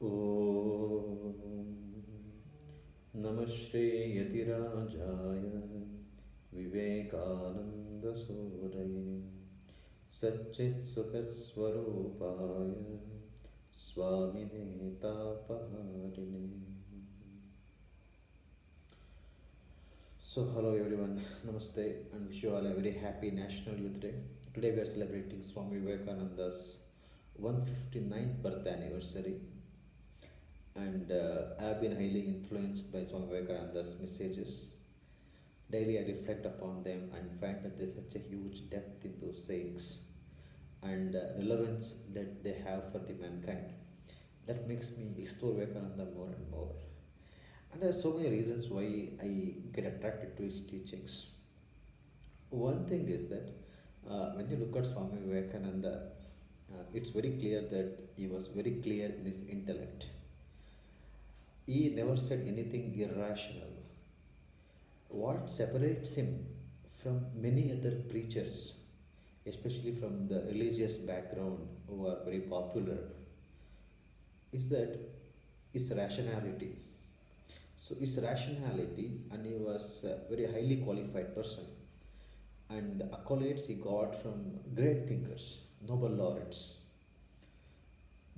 ॐ नमः श्रीयतिराजाय विवेकानन्दसूरये सच्चित्सुखस्वरूपाय स्वामिने तापहारिणे. So hello everyone, namaste and wish you all a very happy National Youth Day. Today we are celebrating Swami Vivekananda's 159th birth anniversary, and I have been highly influenced by Swami Vivekananda's messages. Daily I reflect upon them and find that there is such a huge depth in those sayings and relevance that they have for the mankind. That makes me explore Vivekananda more and more. And there are so many reasons why I get attracted to his teachings. One thing is that when you look at Swami Vivekananda, it's very clear that he was very clear in his intellect. He never said anything irrational. What separates him from many other preachers, especially from the religious background who are very popular, is that his rationality. So his rationality, and he was a very highly qualified person, and the accolades he got from great thinkers, Nobel laureates,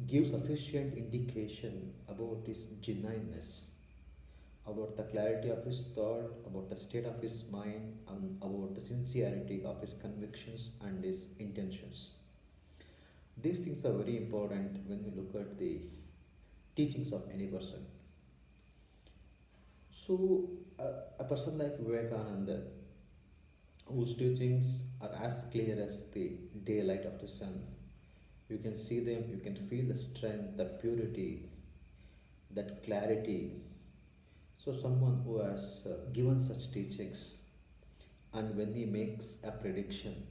give sufficient indication about his genuineness, about the clarity of his thought, about the state of his mind, and about the sincerity of his convictions and his intentions. These things are very important when we look at the teachings of any person. So, a person like Vivekananda, whose teachings are as clear as the daylight of the sun, you can see them, you can feel the strength, the purity, that clarity. So someone who has given such teachings, and when he makes a prediction,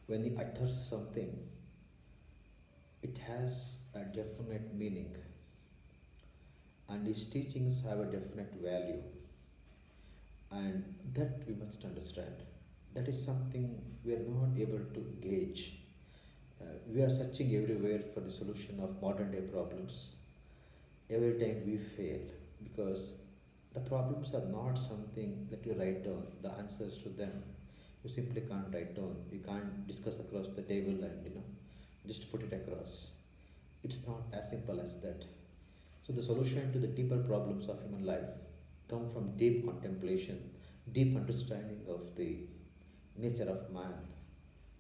when he utters something, it has a definite meaning, and his teachings have a definite value, and that we must understand. That is something we are not able to gauge. We are searching everywhere for the solution of modern day problems. Every time we fail, because the problems are not something that you write down, the answers to them. You simply can't write down. You can't discuss across the table and just put it across. It's not as simple as that. So the solution to the deeper problems of human life come from deep contemplation, deep understanding of the nature of man,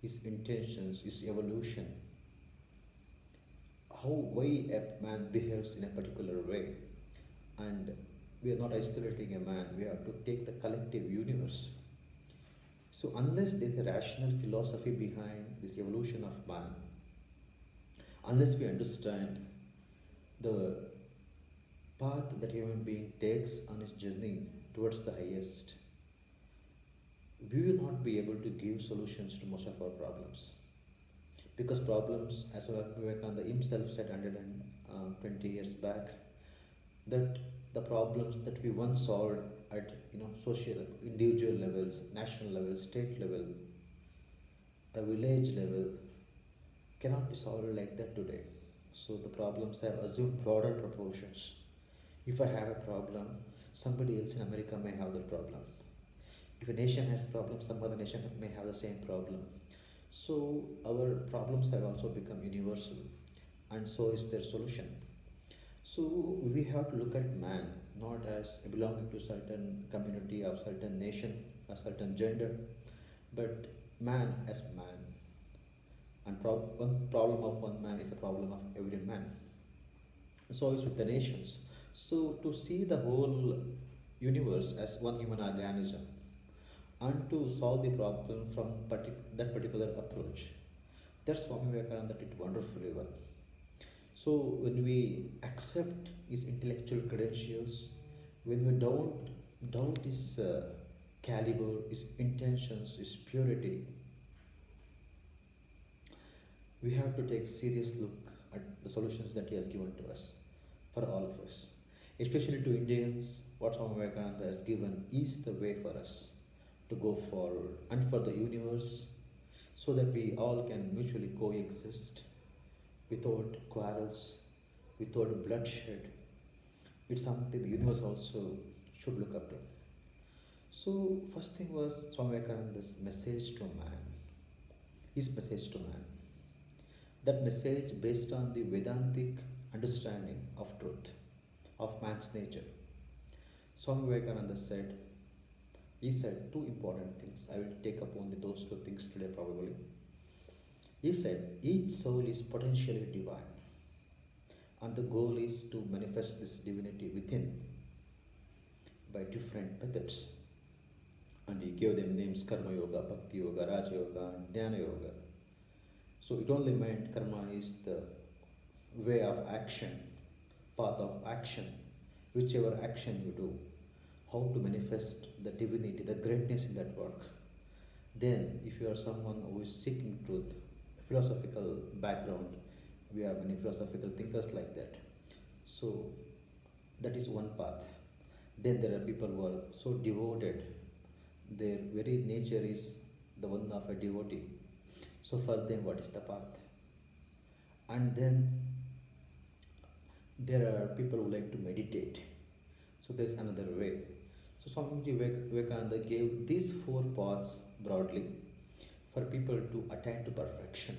his intentions, his evolution, why a man behaves in a particular way. And we are not isolating a man, we have to take the collective universe. So unless there is a rational philosophy behind this evolution of man, unless we understand the path that human being takes on his journey towards the highest, we will not be able to give solutions to most of our problems. Because problems, as Vivekananda himself said 120 years back, that the problems that we once solved at social, individual levels, national level, state level, a village level, cannot be solved like that today. So the problems have assumed broader proportions. If I have a problem, somebody else in America may have the problem. If a nation has problems, some other nation may have the same problem. So our problems have also become universal, and so is their solution. So we have to look at man not as belonging to certain community or certain nation or certain gender, but man as man. And one problem of one man is a problem of every man. So is with the nations. So to see the whole universe as one human organism and to solve the problem from that particular approach, that's Swami Vivekananda did wonderfully well. So when we accept his intellectual credentials, when we don't doubt his caliber, his intentions, his purity, we have to take a serious look at the solutions that he has given to us, for all of us. Especially to Indians, what Swami Vivekananda has given is the way for us to go forward, and for the universe, so that we all can mutually coexist without quarrels, without bloodshed. It's something the universe also should look up to. So, first thing was Swami Vivekananda's message to man, his message to man. That message based on the Vedantic understanding of truth, of man's nature. Swami Vivekananda said, he said two important things. I will take up only those two things today probably. He said, each soul is potentially divine, and the goal is to manifest this divinity within by different methods. And he gave them names: Karma Yoga, Bhakti Yoga, Raja Yoga, and Dhyana Yoga. So it only meant karma is the way of action, path of action, whichever action you do, how to manifest the divinity, the greatness in that work. Then, if you are someone who is seeking truth, philosophical background, we have many philosophical thinkers like that. So, that is one path. Then there are people who are so devoted, their very nature is the one of a devotee. So, for them, what is the path? And then there are people who like to meditate. So, there's another way. So, Swami Vivekananda gave these four paths broadly for people to attain to perfection.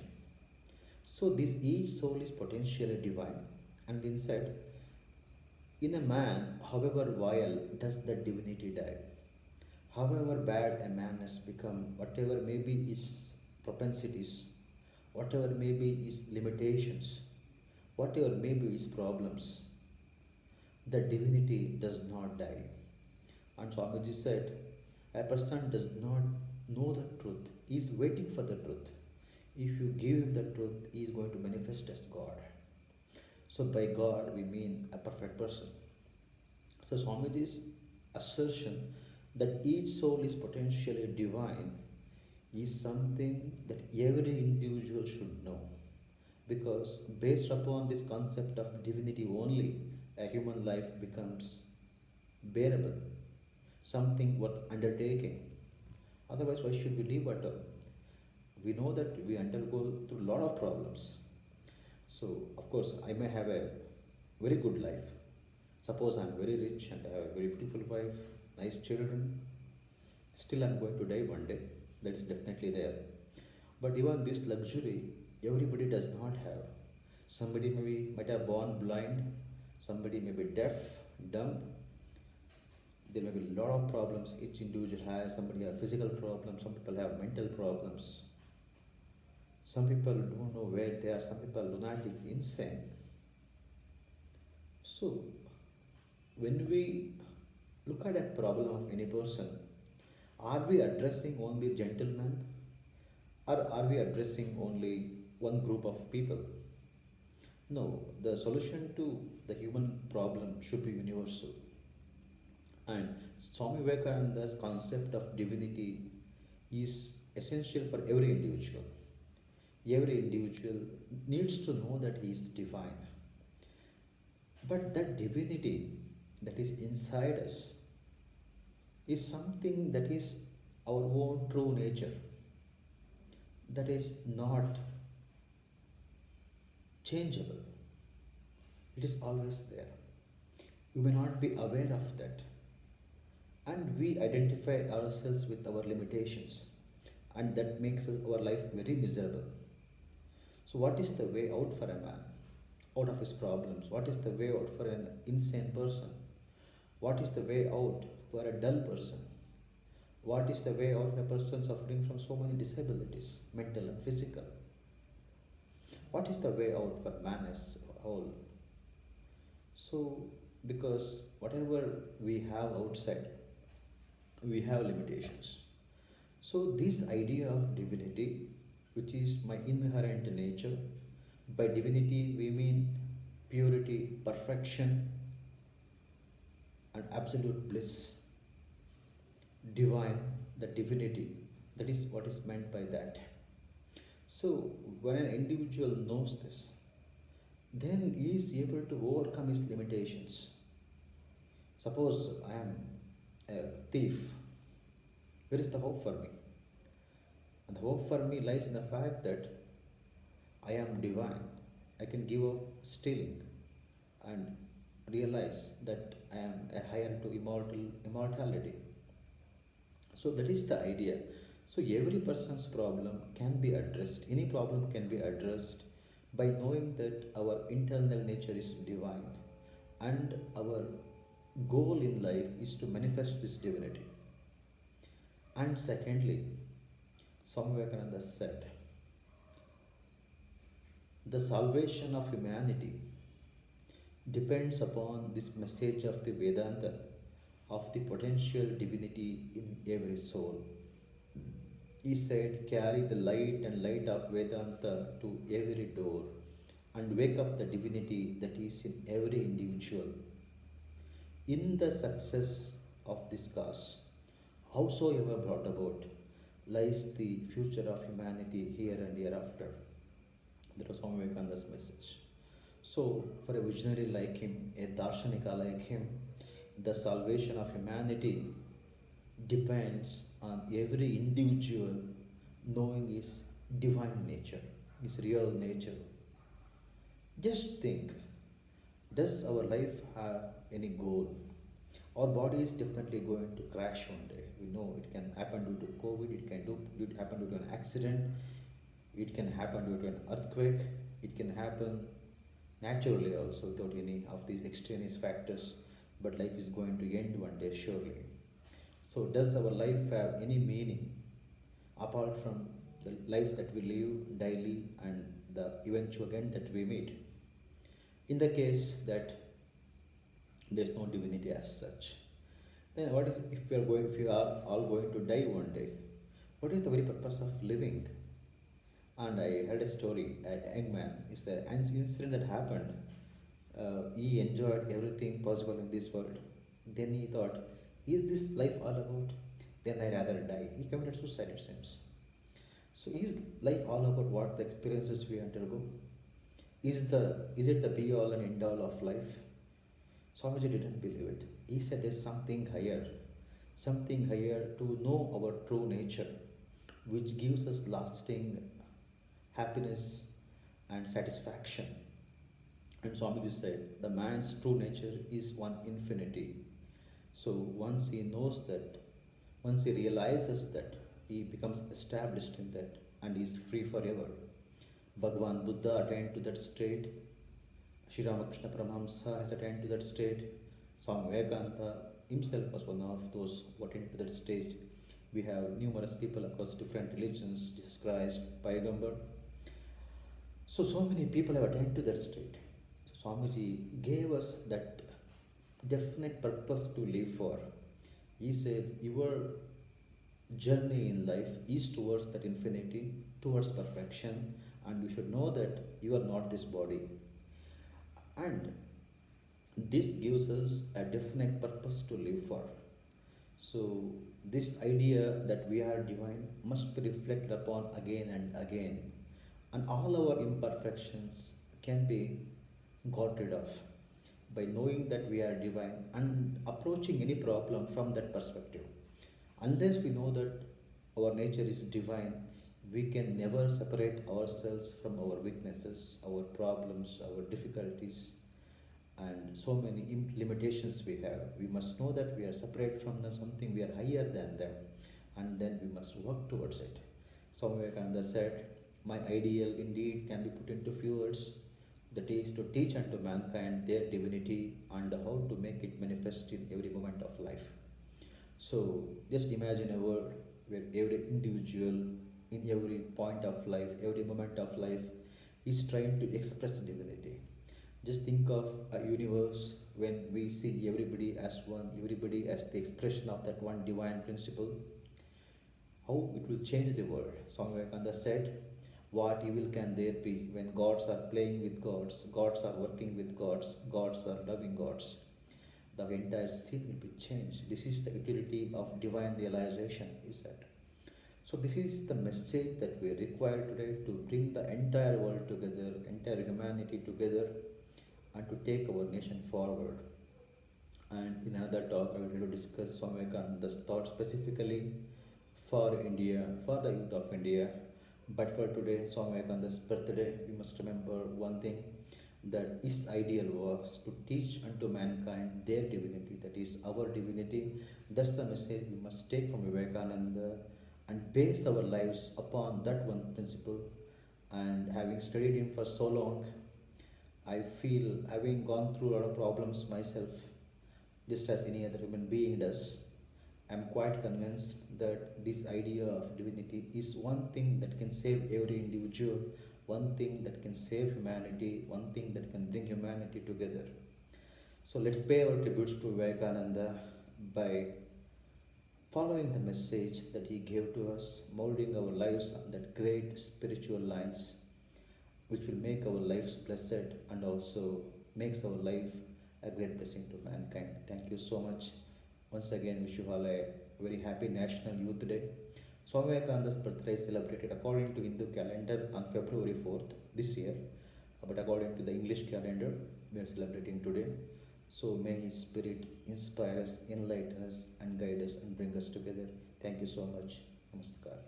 So, this each soul is potentially divine, and inside, in a man, however vile, does the divinity die. However bad a man has become, whatever may be his propensities, whatever may be his limitations, whatever may be his problems, the divinity does not die. And Swamiji said, a person does not know the truth, he is waiting for the truth. If you give him the truth, he is going to manifest as God. So by God we mean a perfect person. So Swamiji's assertion that each soul is potentially divine is something that every individual should know. Because based upon this concept of divinity only, a human life becomes bearable, something worth undertaking. Otherwise, why should we live at all? We know that we undergo through a lot of problems. So, of course, I may have a very good life. Suppose I am very rich and I have a very beautiful wife, nice children. Still, I am going to die one day. That is definitely there. But even this luxury, everybody does not have. Somebody might have born blind. Somebody may be deaf, dumb. There may be a lot of problems each individual has. Somebody has physical problems. Some people have mental problems. Some people don't know where they are. Some people are lunatic, insane. So, when we look at a problem of any person, are we addressing only gentlemen, or are we addressing only one group of people? No, the solution to the human problem should be universal. And Swami Vivekananda's concept of divinity is essential for every individual. Every individual needs to know that he is divine. But that divinity that is inside us is something that is our own true nature, that is not changeable. It is always there. We may not be aware of that. And we identify ourselves with our limitations. And that makes our life very miserable. So, what is the way out for a man? Out of his problems? What is the way out for an insane person? What is the way out for a dull person? What is the way out for a person suffering from so many disabilities, mental and physical? What is the way out for man as a whole? So, because whatever we have outside, we have limitations. So, this idea of divinity, which is my inherent nature, by divinity we mean purity, perfection, and absolute bliss. Divine, the divinity, that is what is meant by that. So, when an individual knows this, then he is able to overcome his limitations. Suppose I am a thief, where is the hope for me? And the hope for me lies in the fact that I am divine. I can give up stealing. and realize that I am a higher to immortality. So that is the idea. So every person's problem can be addressed. Any problem can be addressed by knowing that our internal nature is divine, and our goal in life is to manifest this divinity. And secondly, Swami Vivekananda said, the salvation of humanity depends upon this message of the Vedanta of the potential divinity in every soul. He said, carry the light and light of Vedanta to every door and wake up the divinity that is in every individual. In the success of this cause, howsoever brought about, lies the future of humanity here and hereafter. That was Swami Vivekananda's message. So, for a visionary like him, a darshanika like him, the salvation of humanity depends on every individual knowing his divine nature, his real nature. Just think, does our life have any goal? Our body is definitely going to crash one day. We know it can happen due to COVID, it happen due to an accident, it can happen due to an earthquake, it can happen naturally also without any of these extraneous factors. But life is going to end one day, surely. So, does our life have any meaning apart from the life that we live daily and the eventual end that we meet? In the case that there is no divinity as such, then what is if we are all going to die one day? What is the very purpose of living? And I heard a story. A young man, it's an incident that happened. He enjoyed everything possible in this world. Then he thought, is this life all about? Then I rather die. He committed suicide, it seems. So is life all about what the experiences we undergo? Is it the be all and end all of life? Swamiji didn't believe it. He said there's something higher to know our true nature, which gives us lasting happiness and satisfaction. And Swamiji said, the man's true nature is one infinity. So once he realizes that, he becomes established in that and is free forever. Bhagavan Buddha attained to that state. Sri Ramakrishna Paramahamsa has attained to that state. Swami Vivekananda himself was one of those who attained to that stage. We have numerous people across different religions, Jesus Christ, Payagambar. So many people have attained to that state. So Swamiji gave us that definite purpose to live for. He said, your journey in life is towards that infinity, towards perfection, and you should know that you are not this body. And this gives us a definite purpose to live for. So, this idea that we are divine must be reflected upon again and again, and all our imperfections can be got rid of by knowing that we are divine and approaching any problem from that perspective. Unless we know that our nature is divine, we can never separate ourselves from our weaknesses, our problems, our difficulties, and so many limitations we have. We must know that we are separate from them, something we are higher than them, and then we must work towards it. Swami Vivekananda said, my ideal indeed can be put into few words, that is to teach unto mankind their divinity and how to make it manifest in every moment of life. So just imagine a world where every individual in every point of life, every moment of life is trying to express divinity. Just think of a universe when we see everybody as one, everybody as the expression of that one divine principle. How it will change the world. Swami Vivekananda said, what evil can there be when gods are playing with gods, gods are working with gods, gods are loving gods? The entire scene will be changed. This is the utility of divine realization, he said. So this is the message that we require today to bring the entire world together, entire humanity together, and to take our nation forward. And in another talk, I will try to discuss Swami Vivekananda's thoughts specifically for India, for the youth of India. But for today, Swami Vivekananda's birthday, we must remember one thing, that his ideal was to teach unto mankind their divinity, that is our divinity. That's the message we must take from Vivekananda and base our lives upon that one principle. And having studied him for so long, I feel, having gone through a lot of problems myself, just as any other human being does, I'm quite convinced that this idea of divinity is one thing that can save every individual, one thing that can save humanity, one thing that can bring humanity together. So let's pay our tributes to Vivekananda by following the message that he gave to us, molding our lives on that great spiritual lines, which will make our lives blessed and also makes our life a great blessing to mankind. Thank you so much. Once again, wish you all a very happy National Youth Day. Swami Vivekananda's birthday is celebrated according to Hindu calendar on February 4th this year, but according to the English calendar, we are celebrating today. So may His Spirit inspire us, enlighten us, and guide us and bring us together. Thank you so much. Namaskar.